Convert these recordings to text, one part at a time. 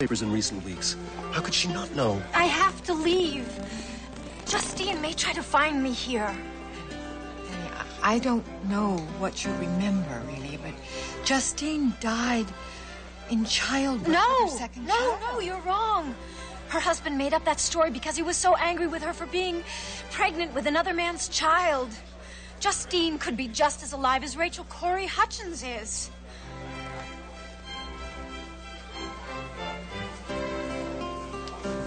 papers in recent weeks. How could she not know? I have to leave. Justine may try to find me here. Annie, I don't know what you remember, really, but Justine died in childbirth. No, you're wrong. Her husband made up that story because he was so angry with her for being pregnant with another man's child. Justine could be just as alive as Rachel Corey Hutchins is.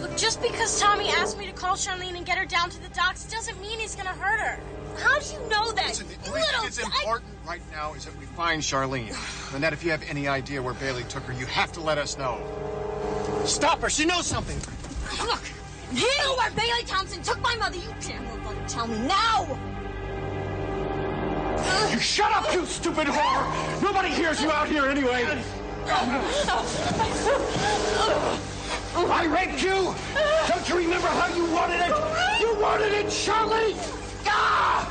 Look, just because Tommy asked me to call Charlene and get her down to the docks doesn't mean he's gonna hurt her. How do you know that? Listen, the only thing that's important right now is that we find Charlene. Lynette, if you have any idea where Bailey took her, you have to let us know. Stop her! She knows something! Look, you know where Bailey Thompson took my mother. You damn well better tell me now. You shut up, you stupid whore! Nobody hears you out here anyway! I raped you! Don't you remember how you wanted it? You wanted it, Charlie! Ah!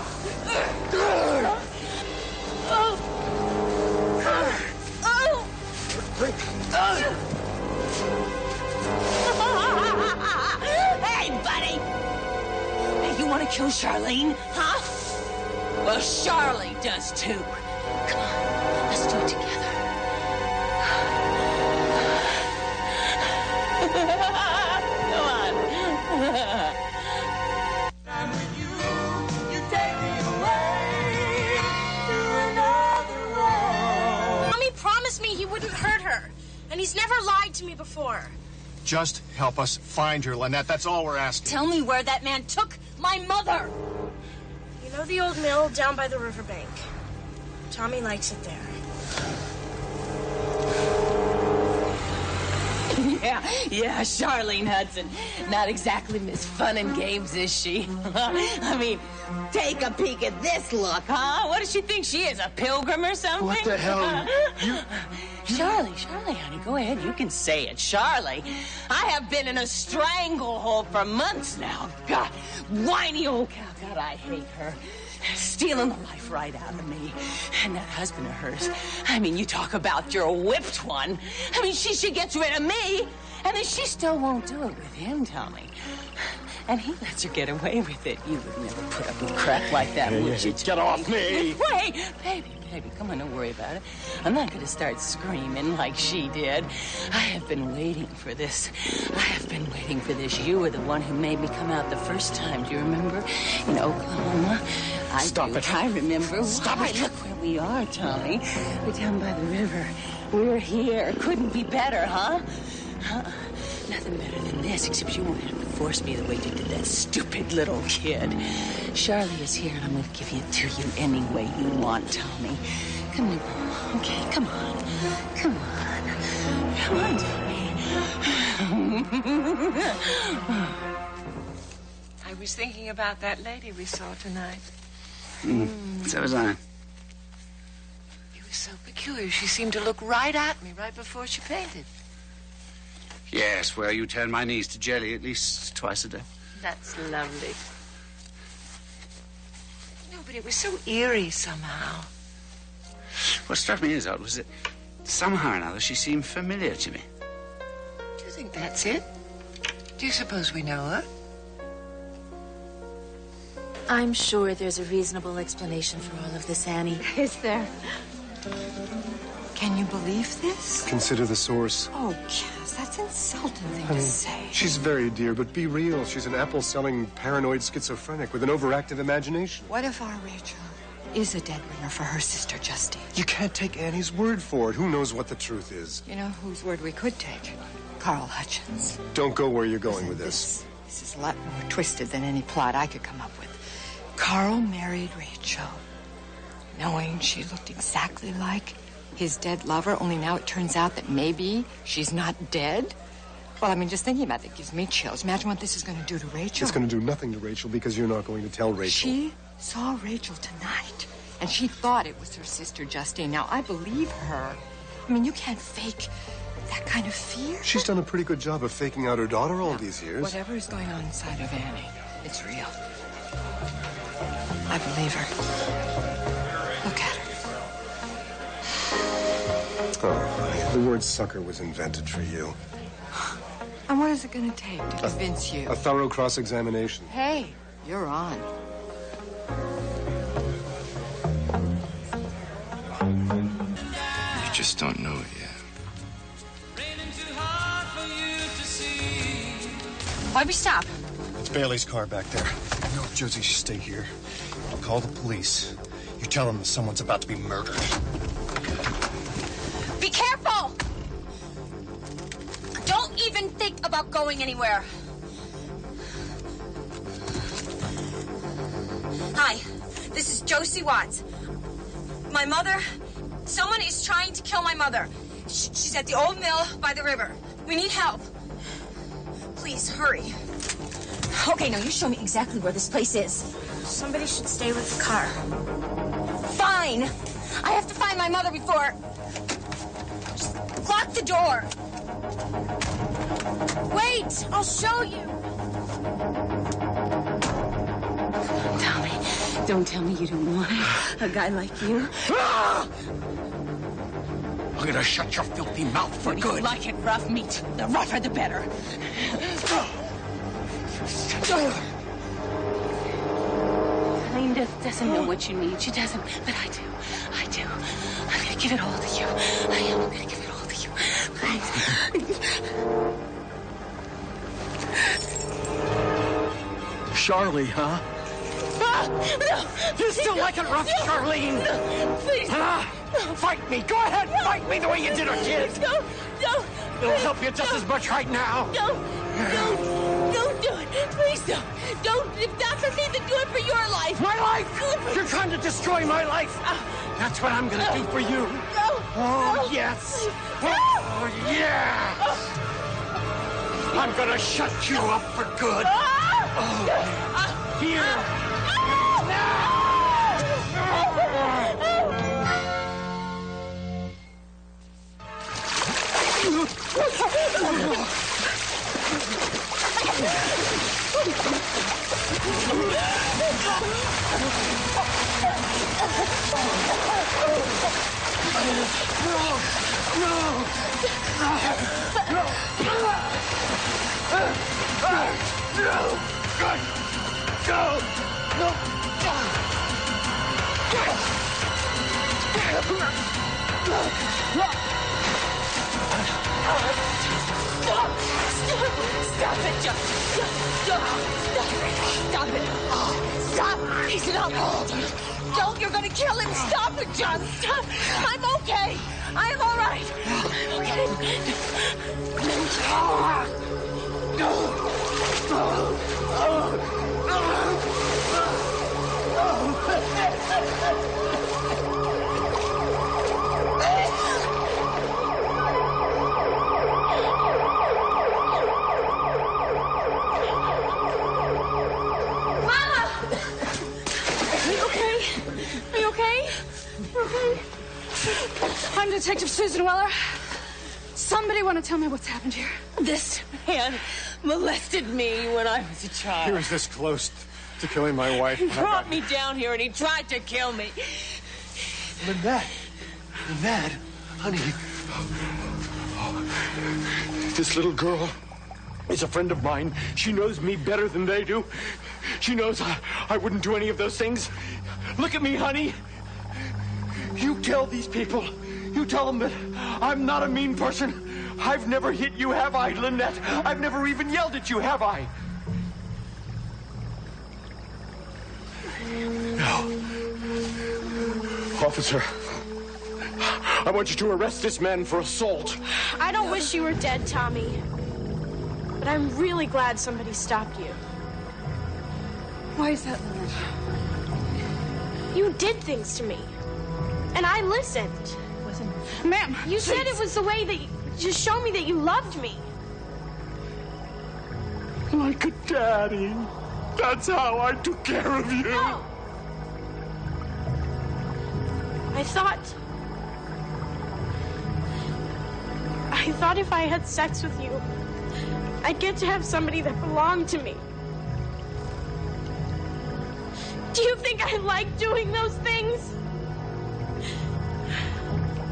Hey, buddy! Hey, you want to kill Charlene, huh? Well, Charlie does too. Come on, let's do it together. Come on. I'm with you. You take me away to another world. Tommy promised me he wouldn't hurt her, and he's never lied to me before. Just help us find her, Lynette. That's all we're asking. Tell me where that man took my mother. You know the old mill down by the riverbank? Tommy likes it there. Yeah, Charlene Hudson. Not exactly Miss Fun and Games, is she? I mean, take a peek at this look, huh? What does she think she is, a pilgrim or something? What the hell? Charlie, honey, go ahead. You can say it. Charlie, I have been in a stranglehold for months now. God, whiny old cow. God, I hate her. Stealing the life right out of me. And that husband of hers. I mean, you talk about your whipped one. I mean, she gets rid of me, and then she still won't do it with him, Tommy. And he lets her get away with it. You would never put up with crap like that, would you? Get off me! Wait, baby, come on, don't worry about it. I'm not going to start screaming like she did. I have been waiting for this. You were the one who made me come out the first time. Do you remember? In Oklahoma? Stop it. I remember. Stop it. Look where we are, Tommy. We're down by the river. We're here. Couldn't be better, huh? Nothing better than this, except you won't have to force me the way you did that stupid little kid. Charlie is here, and I'm going to give it to you any way you want, Tommy. Come here, Paul. Okay, come on. Come on, Tommy. I was thinking about that lady we saw tonight. So was I. She was so peculiar. She seemed to look right at me right before she painted. Yes, well, you turn my knees to jelly at least twice a day. That's lovely. No, but it was so eerie somehow. What struck me as odd was that somehow or another she seemed familiar to me. Do you think that's it? Do you suppose we know her? I'm sure there's a reasonable explanation for all of this, Annie. Is there? Can you believe this? Consider the source. Oh, Cass, that's an insulting thing to say. She's very dear, but be real. She's an apple-selling paranoid schizophrenic with an overactive imagination. What if our Rachel is a dead ringer for her sister, Justine? You can't take Annie's word for it. Who knows what the truth is? You know whose word we could take? Carl Hutchins. Don't go where you're going with this. This is a lot more twisted than any plot I could come up with. Carl married Rachel, knowing she looked exactly like his dead lover, only now it turns out that maybe she's not dead. Well, I mean, just thinking about that gives me chills. Imagine what this is going to do to Rachel. It's going to do nothing to Rachel because you're not going to tell Rachel. She saw Rachel tonight, and she thought it was her sister, Justine. Now, I believe her. I mean, you can't fake that kind of fear. She's done a pretty good job of faking out her daughter all these years. Whatever is going on inside of Annie, it's real. I believe her. Look at her. Oh, honey, the word sucker was invented for you. And what is it going to take to convince you? A thorough cross-examination. Hey, you're on. You just don't know it yet. Why'd we stop? It's Bailey's car back there. No, Josie, you stay here. I'll call the police. You tell them that someone's about to be murdered. Be careful! Don't even think about going anywhere. Hi, this is Josie Watts. My mother, someone is trying to kill my mother. She's at the old mill by the river. We need help. Please, hurry. Okay, now you show me exactly where this place is. Somebody should stay with the car. Fine. I have to find my mother before... Just lock the door. Wait, I'll show you. Tommy, don't tell me you don't want a guy like you. I'm gonna shut your filthy mouth for good. You like it rough meat. The rougher, the better. Linda doesn't know what you need. She doesn't, but I do. I do. I'm gonna give it all to you. I am. I'm gonna give it all to you. Please. Charlie, huh? No! You still like it rough, Charlene? No, please. Huh? Fight me. Go ahead, fight me the way you did a kid. No. It'll help you just as much right now. Don't do it. Please don't. Don't. If not for me, then do it for your life. My life? You're trying to destroy my life. That's what I'm gonna do for you. No. Oh, yes. Oh, yeah. I'm gonna shut you up for good. Oh, here. Stop it, John. Stop it. Stop. He's not. Don't. You're going to kill him. Stop it, John. Stop. I'm okay. I am all right. I'm Detective Susan Weller. Somebody want to tell me what's happened here? This man molested me when I was a child. He was this close to killing my wife. He brought me down here and he tried to kill me. Lynette, honey. This little girl is a friend of mine. She knows me better than they do. She knows I wouldn't do any of those things. Look at me, honey. You tell these people. You tell them that I'm not a mean person. I've never hit you, have I, Lynette? I've never even yelled at you, have I? No. Officer, I want you to arrest this man for assault. I don't wish you were dead, Tommy. But I'm really glad somebody stopped you. Why is that, Lynette? You did things to me. And I listened. Ma'am, you said it was the way that to show me that you loved me. Like a daddy. That's how I took care of you. No. I thought if I had sex with you, I'd get to have somebody that belonged to me. Do you think I like doing those things?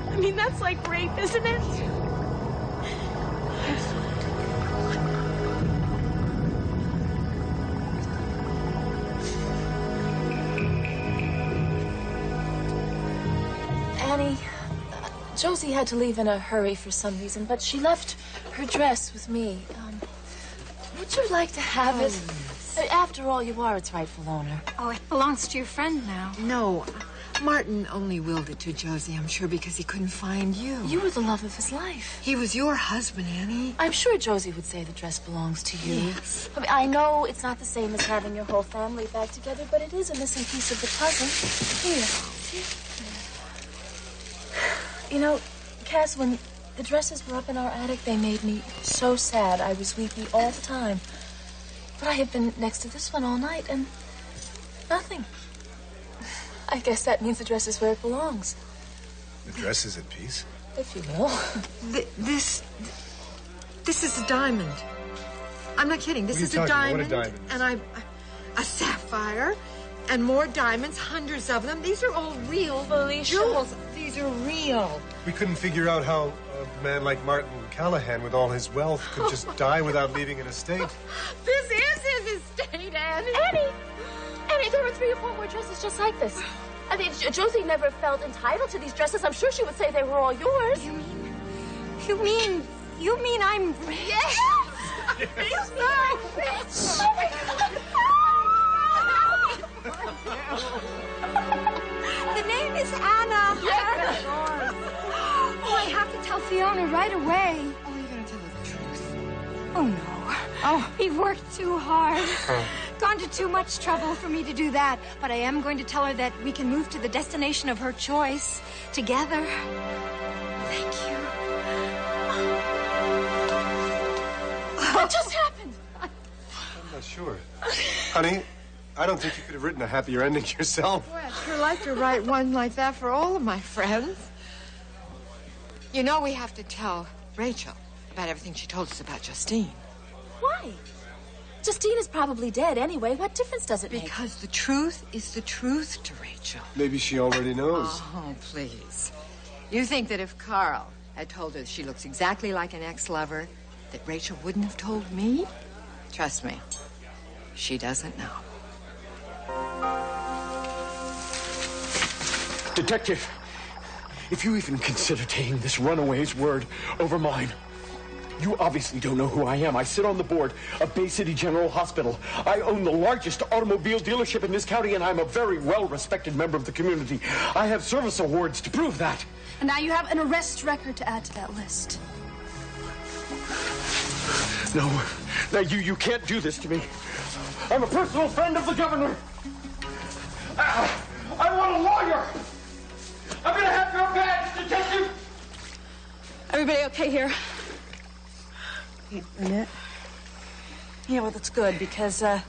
I mean, that's like rape, isn't it? Josie had to leave in a hurry for some reason, but she left her dress with me. Would you like to have it? After all, you are its rightful owner. Oh, it belongs to your friend now. No, Martin only willed it to Josie, I'm sure, because he couldn't find you. You were the love of his life. He was your husband, Annie. I'm sure Josie would say the dress belongs to you. Yes. I mean, I know it's not the same as having your whole family back together, but it is a missing piece of the puzzle. Here. You know, Cass, when the dresses were up in our attic, they made me so sad. I was weepy all the time. But I have been next to this one all night, and nothing. I guess that means the dress is where it belongs. The dress is at peace? If you will. This is a diamond. I'm not kidding. This is a diamond. What a diamond. And a sapphire, and more diamonds, hundreds of them. These are all real jewels. These are real. We couldn't figure out how a man like Martin Callahan, with all his wealth, could just die without leaving an estate. This is his estate, Annie. Annie, there were 3 or 4 more dresses just like this. I mean, Josie never felt entitled to these dresses. I'm sure she would say they were all yours. You mean I'm rich? Yes! You're so rich! Oh, my God! The name is Anna. Yes. Oh, I have to tell Fiona right away. Oh, you're going to tell her the truth. Oh, no. Oh, we've worked too hard. Gone to too much trouble for me to do that. But I am going to tell her that we can move to the destination of her choice together. Thank you. What just happened? I'm not sure. Honey, I don't think you could have written a happier ending yourself. Boy, I'd sure like to write one like that for all of my friends. You know, we have to tell Rachel about everything she told us about Justine. Why? Justine is probably dead anyway. What difference does it make? Because the truth is the truth to Rachel. Maybe she already knows. Oh, please. You think that if Carl had told her she looks exactly like an ex-lover, that Rachel wouldn't have told me? Trust me, she doesn't know. Detective, if you even consider taking this runaway's word over mine, you obviously don't know who I am. I sit on the board of Bay City General Hospital. I own the largest automobile dealership in this county, and I'm a very well-respected member of the community. I have service awards to prove that. And now you have an arrest record to add to that list. No, you can't do this to me. I'm a personal friend of the governor. I want a lawyer. I'm gonna have your badge, detective. Everybody okay here? Annette? Yeah, well, that's good, because, to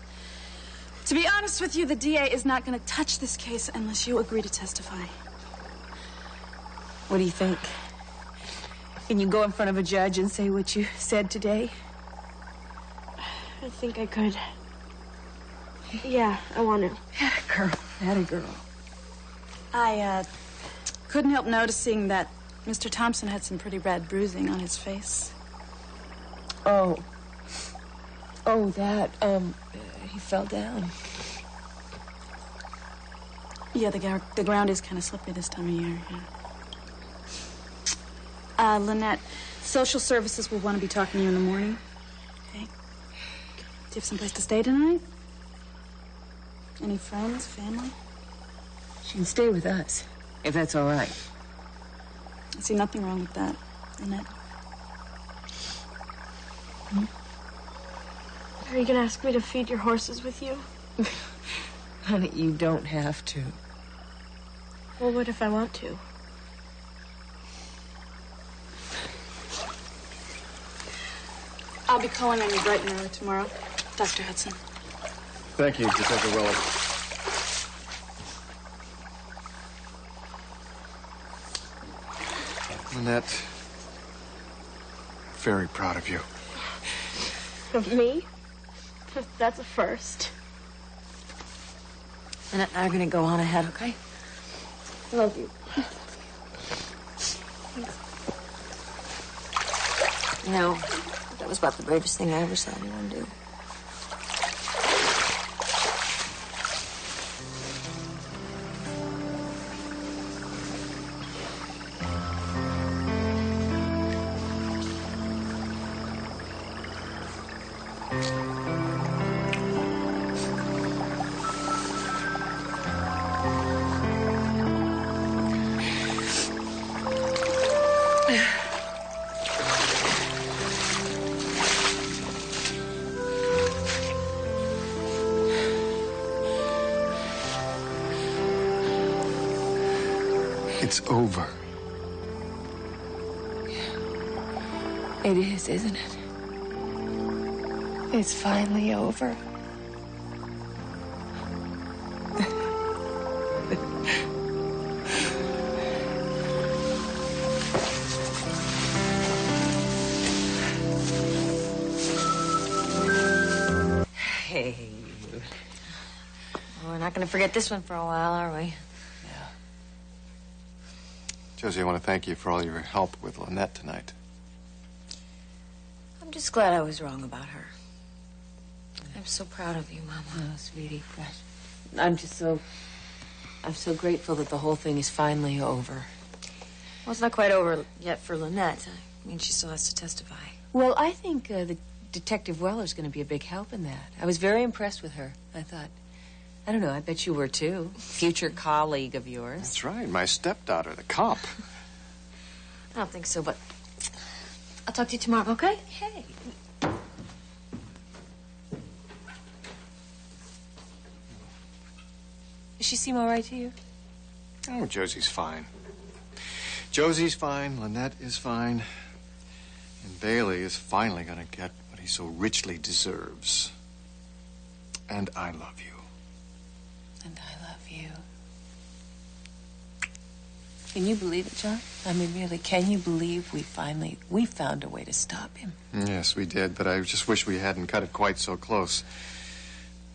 be honest with you, the DA is not going to touch this case unless you agree to testify. What do you think? Can you go in front of a judge and say what you said today? I think I could. Yeah, I want to. Atta girl. I, couldn't help noticing that Mr. Thompson had some pretty bad bruising on his face. Oh, that, he fell down. Yeah, the ground is kind of slippery this time of year, yeah. Lynette, social services will want to be talking to you in the morning. Okay? Do you have someplace to stay tonight? Any friends, family? She can stay with us, if that's all right. I see nothing wrong with that, Lynette. Are you going to ask me to feed your horses with you? Honey, you don't have to. Well, what if I want to? I'll be calling on you bright and early tomorrow, Dr. Hudson. Thank you, Detective Weller. Lynette, very proud of you. Of me? That's a first. Annette and I are going to go on ahead, okay? Love you. You know, that was about the bravest thing I ever saw anyone do. It's over. It is, isn't it? It's finally over. Hey. Well, we're not going to forget this one for a while, are we? Josie, I want to thank you for all your help with Lynette tonight. I'm just glad I was wrong about her. I'm so proud of you, Mama. Oh, sweetie, gosh. I'm so grateful that the whole thing is finally over. Well, it's not quite over yet for Lynette. I mean, she still has to testify. Well, I think the Detective Weller's going to be a big help in that. I was very impressed with her. I thought, I don't know, I bet you were too. Future colleague of yours. That's right, my stepdaughter, the cop. I don't think so, but I'll talk to you tomorrow, okay? Hey. Does she seem all right to you? Oh, Josie's fine. Josie's fine, Lynette is fine, and Bailey is finally going to get what he so richly deserves. And I love you. And I love you. Can you believe it, John? I mean, really, can you believe we found a way to stop him? Yes, we did, but I just wish we hadn't cut it quite so close.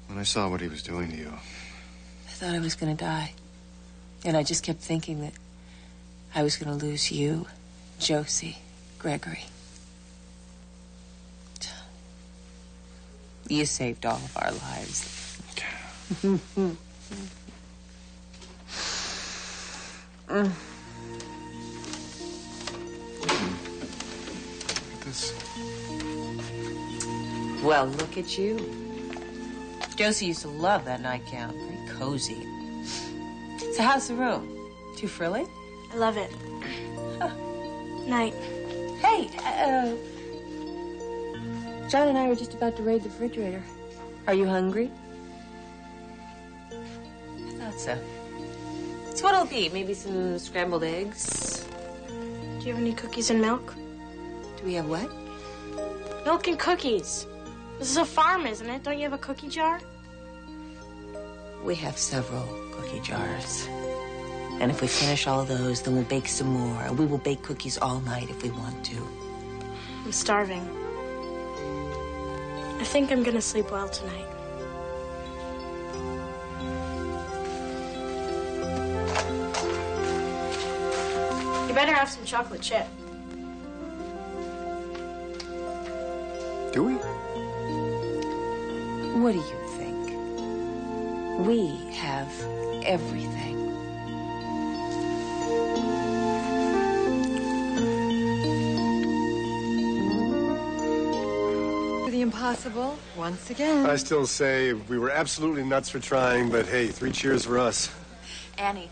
When I saw what he was doing to you. I thought I was going to die. And I just kept thinking that I was going to lose you, Josie, Gregory. You saved all of our lives. Look at this. Well, look at you. Josie used to love that nightgown. Very cozy. So how's the room? Too frilly? I love it. Night. Hey, John and I were just about to raid the refrigerator. Are you hungry? I thought so. So what'll it be? Maybe some scrambled eggs? Do you have any cookies and milk? Do we have what? Milk and cookies. This is a farm, isn't it? Don't you have a cookie jar? We have several cookie jars. And if we finish all of those, then we'll bake some more. And we will bake cookies all night if we want to. I'm starving. I think I'm gonna sleep well tonight. You better have some chocolate chip. Do we? What do you think? We have everything. The impossible, once again. I still say we were absolutely nuts for trying, but hey, 3 cheers for us. Annie,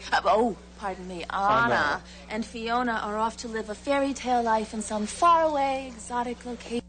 pardon me, Anna and Fiona are off to live a fairy tale life in some faraway, exotic location.